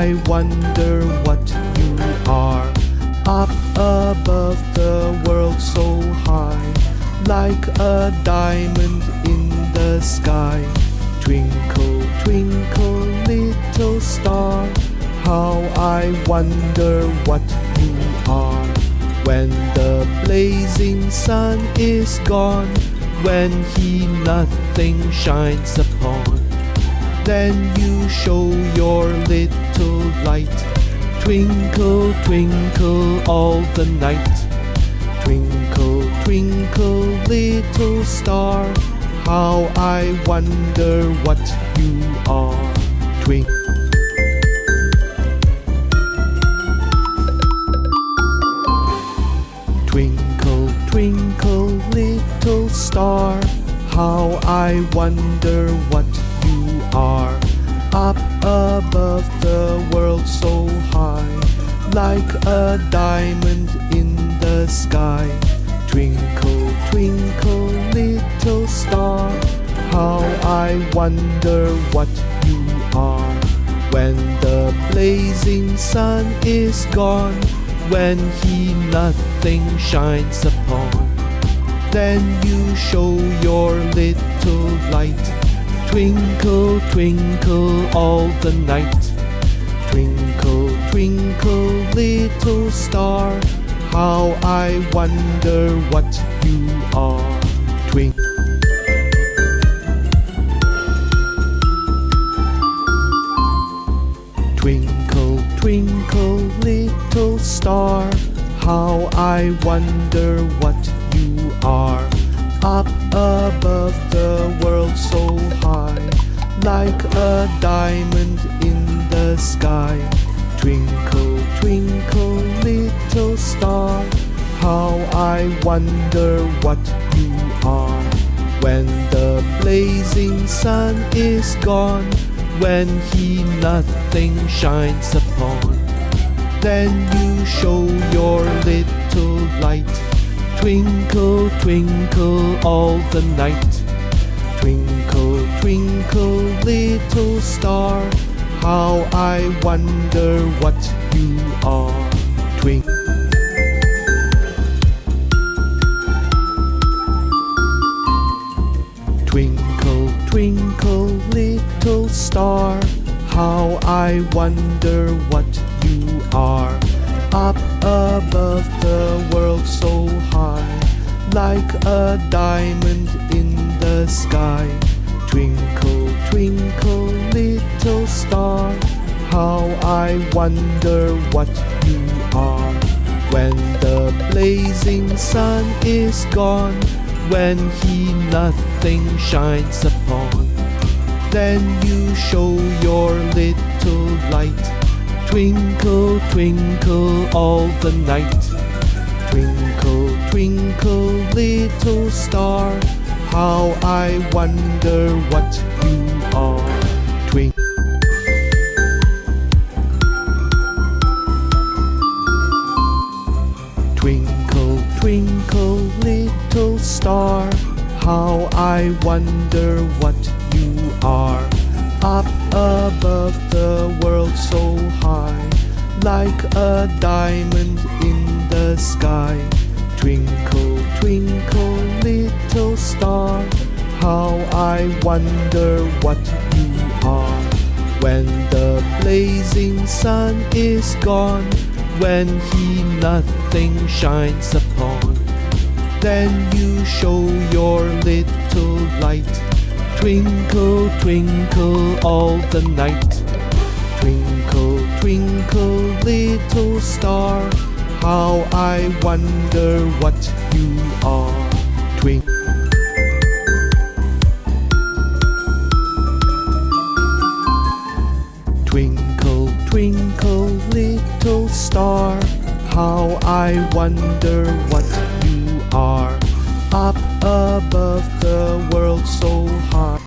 I wonder what you are. Up above the world so high, like a diamond in the sky. Twinkle, twinkle, little star, how I wonder what you are. When the blazing sun is gone, when he nothing shines upon, then you show your little light. Twinkle, twinkle all the night. Twinkle, twinkle, little star, how I wonder what you are. Twinkle. Twinkle, twinkle, little star, how I wonder what you are. Up above the world so high, like a diamond in the sky. Twinkle, twinkle, little star, how I wonder what you are. When the blazing sun is gone, when he nothing shines upon, then you show your little light. Twinkle, twinkle all the night. Twinkle, twinkle, little star, how I wonder what you are. Twinkle. Twinkle, twinkle, little star, how I wonder what you are. Up above the world so high, like a diamond in the sky. Twinkle, twinkle, little star, how I wonder what you are. When the blazing sun is gone, when he nothing shines upon, then you show your little light. Twinkle, twinkle all the night. Twinkle, twinkle, little star, how I wonder what you are. Twinkle. Twinkle, twinkle, little star, how I wonder what you are. Up above the world so high, like a diamond in the sky. Twinkle, twinkle, little star, how I wonder what you are. When the blazing sun is gone, when he nothing shines upon, then you show your little light. Twinkle, twinkle all the night. Twinkle, twinkle, little star, how I wonder what you are. Twinkle. Twinkle, twinkle, little star, how I wonder what you are. Up above the world so high, like a diamond in the sky. Twinkle, twinkle, little star, how I wonder what you are. When the blazing sun is gone, when he nothing shines upon, then you show your little light. Twinkle, twinkle all the night. Twinkle, twinkle, little star, how I wonder what you are. Twinkle. Twinkle, twinkle, little star, how I wonder what you are. Up above the world so high.